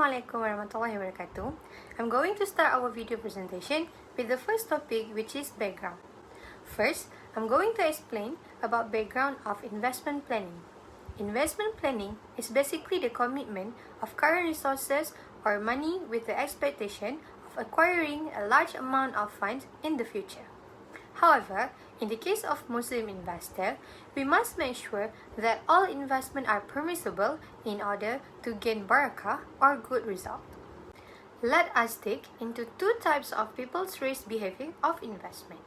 Assalamualaikum warahmatullahi wabarakatuh. I'm going to start our video presentation with the first topic, which is background. First, I'm going to explain about background of investment planning. Investment planning is basically the commitment of current resources or money with the expectation of acquiring a large amount of funds in the future. However, in the case of Muslim investor, we must make sure that all investments are permissible in order to gain barakah or good result. Let us dig into two types of people's risk behavior of investment.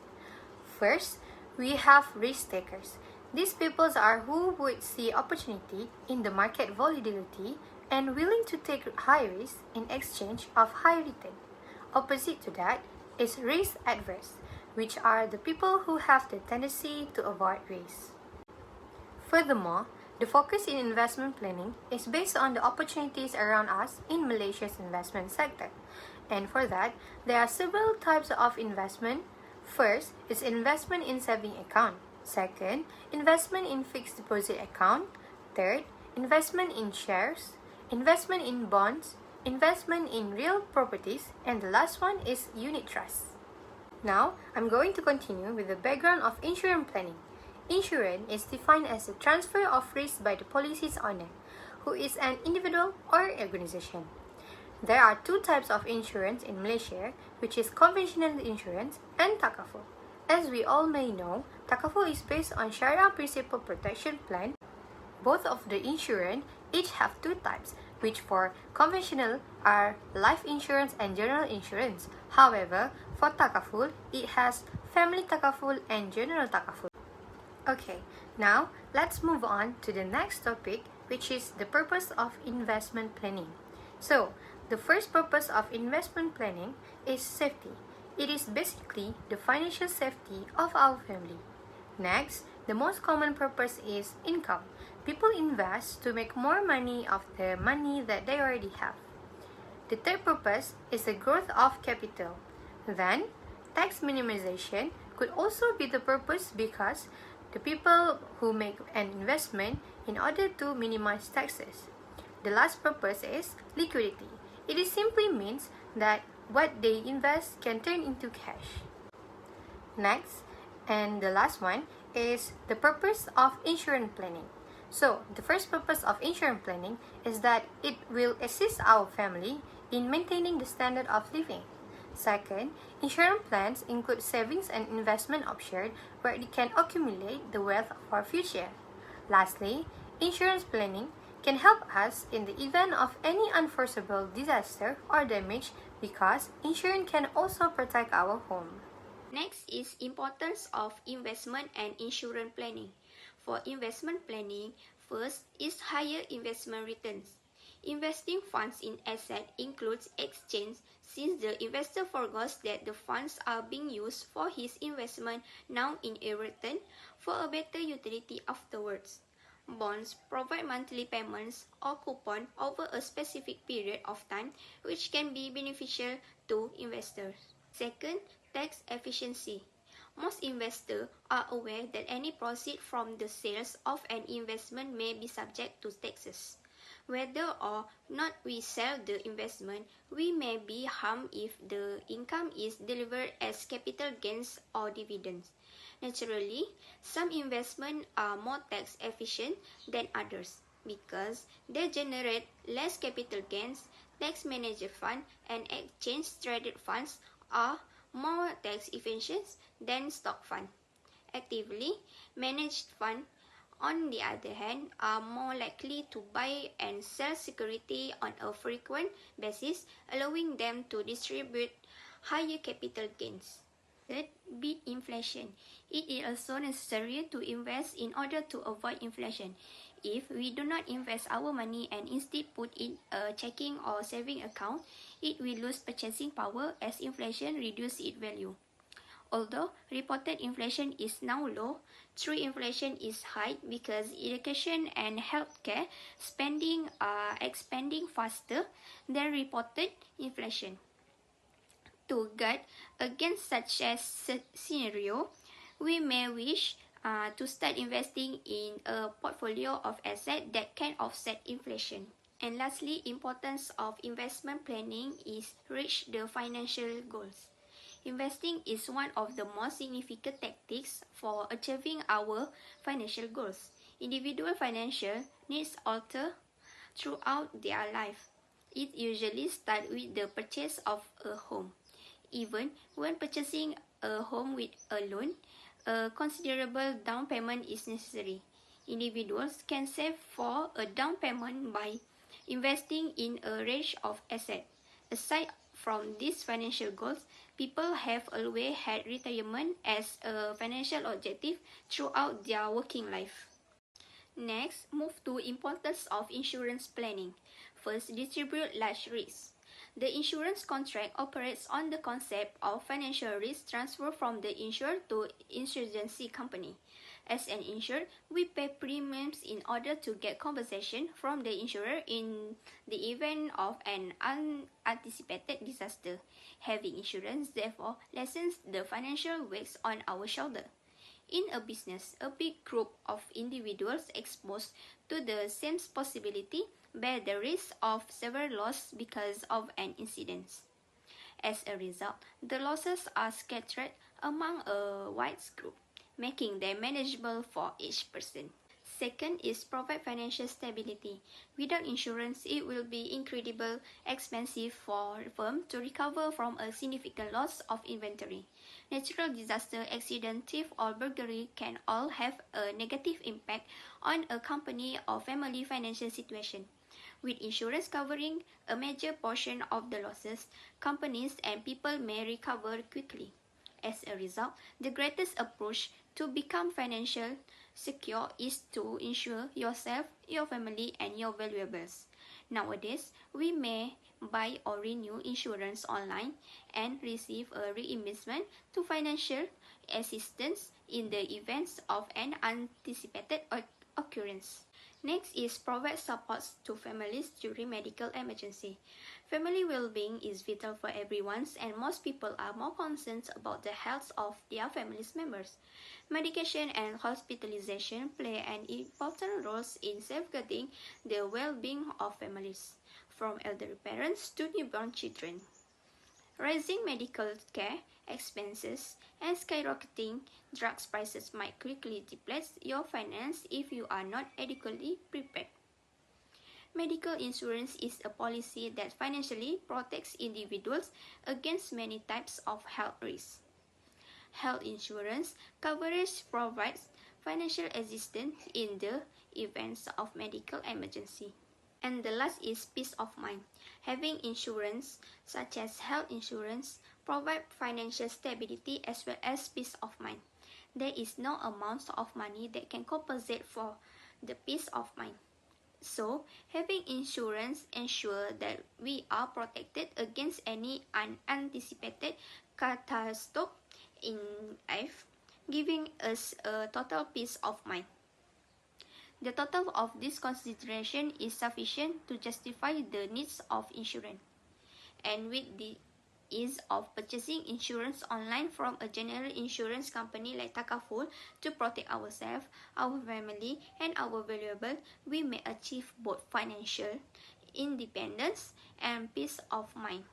First, we have risk takers. These people are who would see opportunity in the market volatility and willing to take high risk in exchange of high return. Opposite to that is risk adverse, which are the people who have the tendency to avoid risk. Furthermore, the focus in investment planning is based on the opportunities around us in Malaysia's investment sector. And for that, there are several types of investment. First is investment in saving account. Second, investment in fixed deposit account. Third, investment in shares. Investment in bonds. Investment in real properties. And the last one is unit trust. Now, I'm going to continue with the background of insurance planning. Insurance is defined as a transfer of risk by the policy's owner, who is an individual or organization. There are two types of insurance in Malaysia, which is conventional insurance and takaful. As we all may know, takaful is based on Sharia Principal Protection Plan. Both of the insurance each have two types, which for conventional are life insurance and general insurance. However, for takaful, it has family takaful and general takaful. Okay, now let's move on to the next topic, which is the purpose of investment planning. So, the first purpose of investment planning is safety. It is basically the financial safety of our family. Next, the most common purpose is income. People invest to make more money of the money that they already have. The third purpose is the growth of capital. Then, tax minimization could also be the purpose because the people who make an investment in order to minimize taxes. The last purpose is liquidity. It simply means that what they invest can turn into cash. Next, and the last one is the purpose of insurance planning. So, the first purpose of insurance planning is that it will assist our family in maintaining the standard of living. Second, insurance plans include savings and investment options where it can accumulate the wealth of our future. Lastly, insurance planning can help us in the event of any unforeseeable disaster or damage because insurance can also protect our home. Next is importance of investment and insurance planning. For investment planning, first is higher investment returns. Investing funds in assets includes exchange since the investor forgets that the funds are being used for his investment now in a return for a better utility afterwards. Bonds provide monthly payments or coupon over a specific period of time which can be beneficial to investors. Second, tax efficiency. Most investors are aware that any proceed from the sales of an investment may be subject to taxes. Whether or not we sell the investment, we may be harmed if the income is delivered as capital gains or dividends. Naturally, some investments are more tax efficient than others because they generate less capital gains. Tax manager fund and exchange traded funds are more tax efficient than stock fund. Actively managed funds, on the other hand, are more likely to buy and sell security on a frequent basis, allowing them to distribute higher capital gains. Third, beat inflation. It is also necessary to invest in order to avoid inflation. If we do not invest our money and instead put in a checking or saving account, it will lose purchasing power as inflation reduces its value. Although reported inflation is now low, true inflation is high because education and healthcare spending are expanding faster than reported inflation. To guard against such a scenario, we may wish to start investing in a portfolio of assets that can offset inflation. And lastly, importance of investment planning is reach the financial goals. Investing is one of the most significant tactics for achieving our financial goals. Individual financial needs alter throughout their life. It usually starts with the purchase of a home. Even when purchasing a home with a loan, a considerable down payment is necessary. Individuals can save for a down payment by investing in a range of assets. Aside from these financial goals, people have always had retirement as a financial objective throughout their working life. Next, move to importance of insurance planning. First, distribute large risks. The insurance contract operates on the concept of financial risk transfer from the insured to insurance company. As an insured, we pay premiums in order to get compensation from the insurer in the event of an unanticipated disaster. Having insurance, therefore, lessens the financial weight on our shoulder. In a business, a big group of individuals exposed to the same possibility bear the risk of severe loss because of an incident. As a result, the losses are scattered among a wide group, making them manageable for each person. Second is provide financial stability. Without insurance, it will be incredibly expensive for a firm to recover from a significant loss of inventory. Natural disaster, accident, theft, or burglary can all have a negative impact on a company or family financial situation. With insurance covering a major portion of the losses, companies and people may recover quickly. As a result, the greatest approach to become financially secure is to insure yourself, your family, and your valuables. Nowadays, we may buy or renew insurance online and receive a reimbursement to financial assistance in the events of an unanticipated occurrence. Next is provide supports to families during medical emergency. Family well-being is vital for everyone, and most people are more concerned about the health of their family members. Medication and hospitalization play an important role in safeguarding the well-being of families, from elderly parents to newborn children. Rising medical care expenses and skyrocketing drugs prices might quickly deplete your finance if you are not adequately prepared. Medical insurance is a policy that financially protects individuals against many types of health risks. Health insurance coverage provides financial assistance in the events of medical emergency. And the last is peace of mind. Having insurance, such as health insurance, provide financial stability as well as peace of mind. There is no amount of money that can compensate for the peace of mind. So, having insurance ensures that we are protected against any unanticipated catastrophe in life, giving us a total peace of mind. The total of this consideration is sufficient to justify the needs of insurance. And with the ease of purchasing insurance online from a general insurance company like Takaful to protect ourselves, our family, and our valuables, we may achieve both financial independence and peace of mind.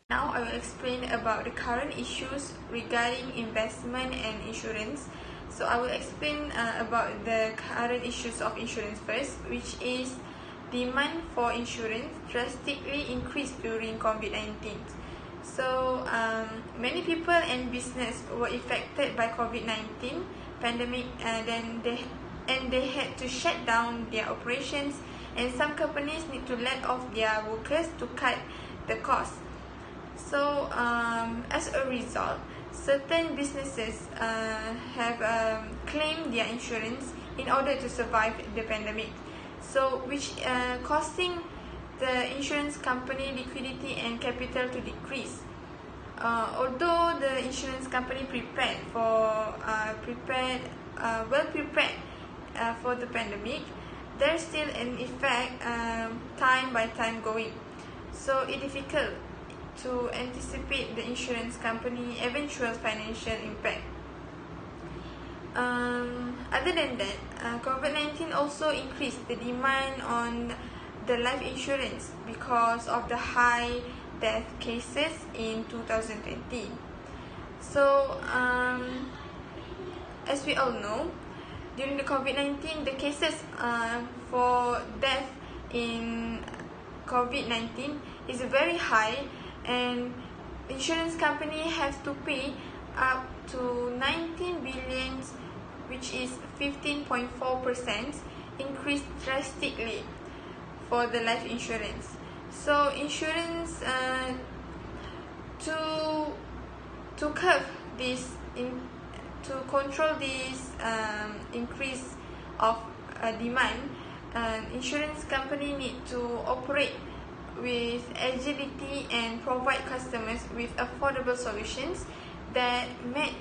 Now I will explain about the current issues regarding investment and insurance. So I will explain about the current issues of insurance first, which is demand for insurance drastically increased during COVID-19. So many people and business were affected by COVID-19 pandemic, and they had to shut down their operations, and some companies need to let off their workers to cut the cost. So as a result, certain businesses have claimed their insurance in order to survive the pandemic, so which costing the insurance company liquidity and capital to decrease. Although the insurance company well prepared for the pandemic, there's still an effect time by time going, so it's difficult to anticipate the insurance company eventual financial impact. Other than that, COVID-19 also increased the demand on the life insurance because of the high death cases in 2020. So, as we all know, during the COVID-19, the cases for death in COVID-19 is very high, and insurance company have to pay up to 19 billion, which is 15.4% increase drastically for the life insurance. So insurance to curb this to control this increase of demand, insurance company need to operate with agility and provide customers with affordable solutions that met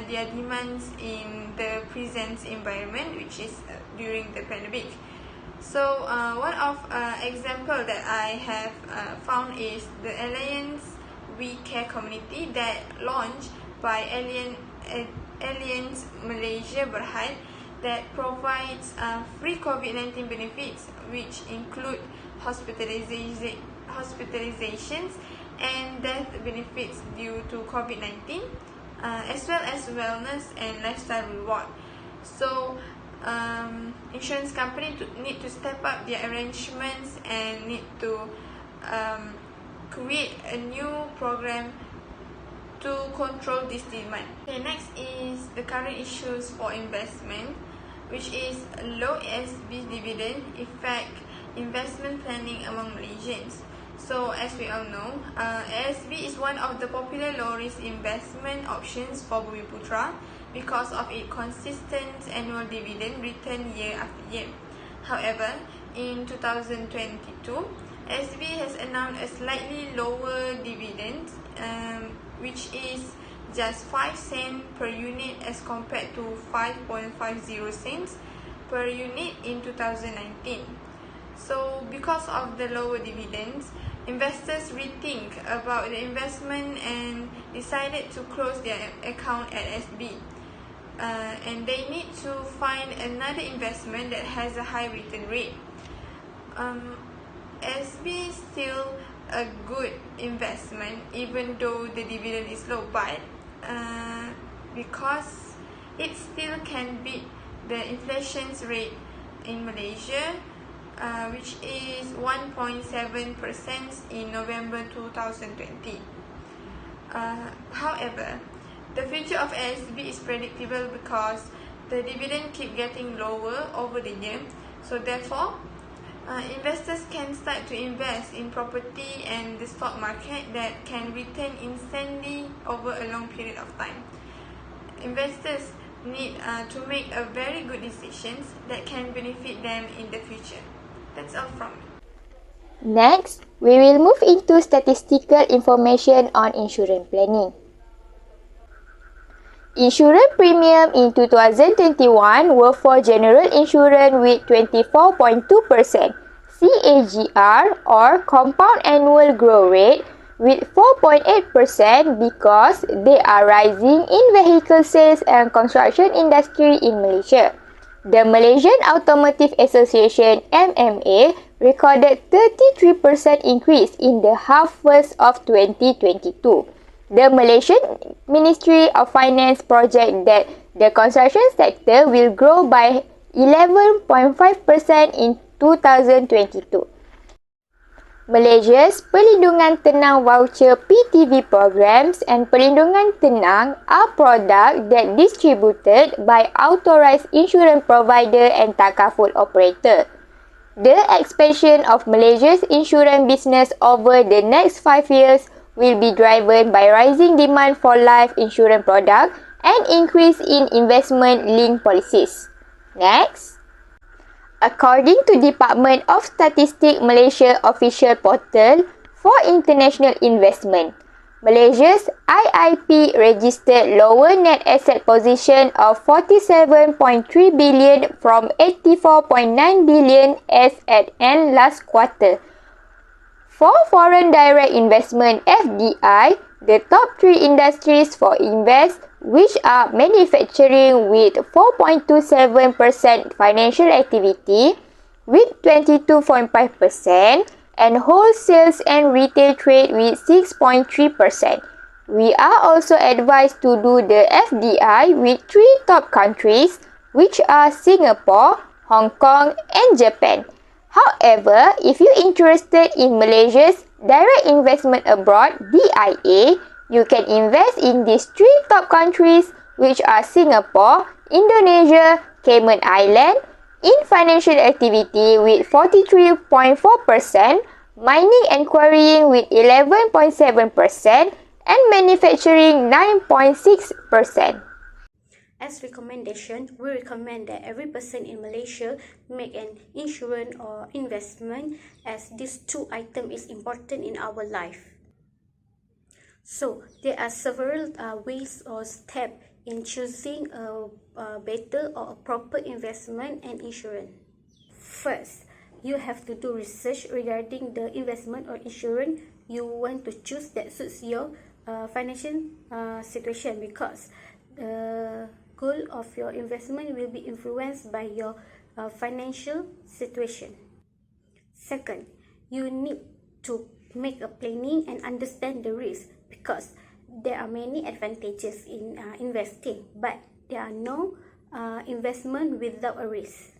their demands in the present environment, which is during the pandemic. So one of example that I have found is the Alliance We Care community that launched by Alliance Malaysia Berhad, that provides free COVID-19 benefits, which include hospitalizations and death benefits due to COVID-19, as well as wellness and lifestyle reward. So insurance company need to step up their arrangements and need to create a new program to control this demand. Okay, next is the current issues for investment, which is low ASB dividend affect investment planning among Malaysians. So as we all know, ASB is one of the popular low-risk investment options for Bumiputra because of its consistent annual dividend return year after year. However, in 2022, ASB has announced a slightly lower dividend, which is just 5 cents per unit as compared to 5.50 cents per unit in 2019. So because of the lower dividends, investors rethink about the investment and decided to close their account at SB. And they need to find another investment that has a high return rate. SB is still a good investment even though the dividend is low, but because it still can beat the inflation rate in Malaysia, which is 1.7% in November 2020. However, the future of ASB is predictable because the dividend keep getting lower over the year. So therefore, investors can start to invest in property and the stock market that can return instantly over a long period of time. Investors need to make a very good decisions that can benefit them in the future. That's all from me. Next, we will move into statistical information on insurance planning. Insurance premium in 2021 were for general insurance with 24.2% CAGR or compound annual growth rate with 4.8% because they are rising in vehicle sales and construction industry in Malaysia. The Malaysian Automotive Association MMA recorded 33% increase in the half first of 2022. The Malaysian Ministry of Finance project that the construction sector will grow by 11.5% in 2022. Malaysia's Perlindungan Tenang Voucher PTV programs and Perlindungan Tenang are products that distributed by authorized insurance provider and takaful operator. The expansion of Malaysia's insurance business over the next 5 years will be driven by rising demand for life insurance products and increase in investment-linked policies. Next. According to Department of Statistics Malaysia official portal for international investment, Malaysia's IIP registered lower net asset position of 47.3 billion from 84.9 billion as at end last quarter. For foreign direct investment FDI, the top 3 industries for invest, which are manufacturing with 4.27%, financial activity with 22.5% and wholesales and retail trade with 6.3%. We are also advised to do the FDI with 3 top countries, which are Singapore, Hong Kong and Japan. However, if you're interested in Malaysia's Direct Investment Abroad DIA, you can invest in these 3 top countries, which are Singapore, Indonesia, Cayman Island, in financial activity with 43.4%, mining and quarrying with 11.7%, and manufacturing 9.6%. As recommendation, we recommend that every person in Malaysia make an insurance or investment, as these 2 items is important in our life. So there are several ways or steps in choosing a better or a proper investment and insurance. First, you have to do research regarding the investment or insurance you want to choose that suits your financial situation, because the goal of your investment will be influenced by your financial situation. Second, you need to make a planning and understand the risk, because there are many advantages in investing, but there are no investment without a risk.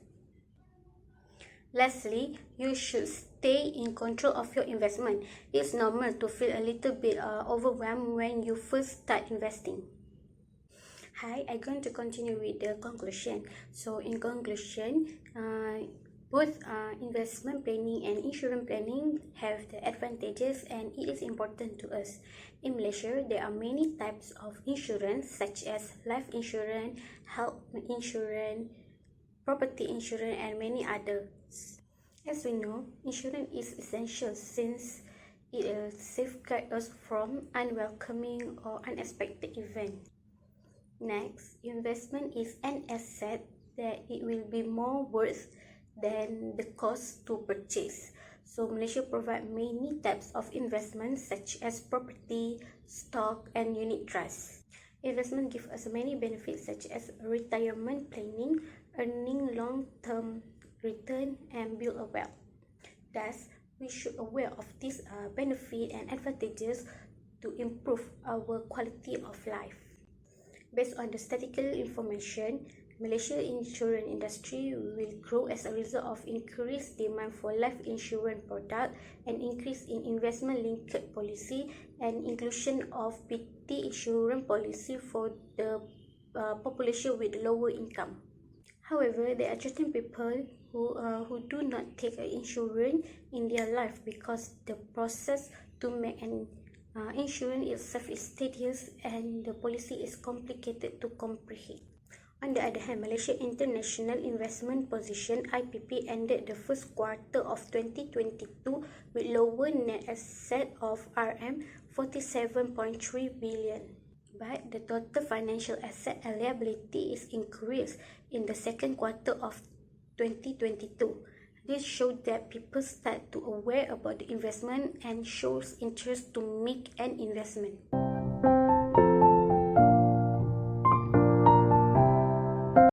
Lastly, you should stay in control of your investment. It's normal to feel a little bit overwhelmed when you first start investing. Hi, I'm going to continue with the conclusion. So in conclusion, both investment planning and insurance planning have the advantages, and it is important to us. In Malaysia, there are many types of insurance, such as life insurance, health insurance, property insurance, and many others. As we know, insurance is essential since it safeguards us from unwelcoming or unexpected events. Next, investment is an asset that it will be more worth than the cost to purchase. So Malaysia provides many types of investments, such as property, stock, and unit trust. Investment gives us many benefits, such as retirement planning, earning long-term return, and build a wealth. Thus, we should aware of these benefits and advantages to improve our quality of life. Based on the statistical information, Malaysia's insurance industry will grow as a result of increased demand for life insurance products, an increase in investment-linked policy, and inclusion of BINTI insurance policy for the population with lower income. However, there are certain people who do not take insurance in their life because the process to make an insurance itself is tedious and the policy is complicated to comprehend. On the other hand, Malaysia International Investment Position (IPP) ended the first quarter of 2022 with lower net asset of RM47.3 billion. But the total financial asset and liability is increased in the second quarter of 2022. This showed that people start to aware about the investment and shows interest to make an investment.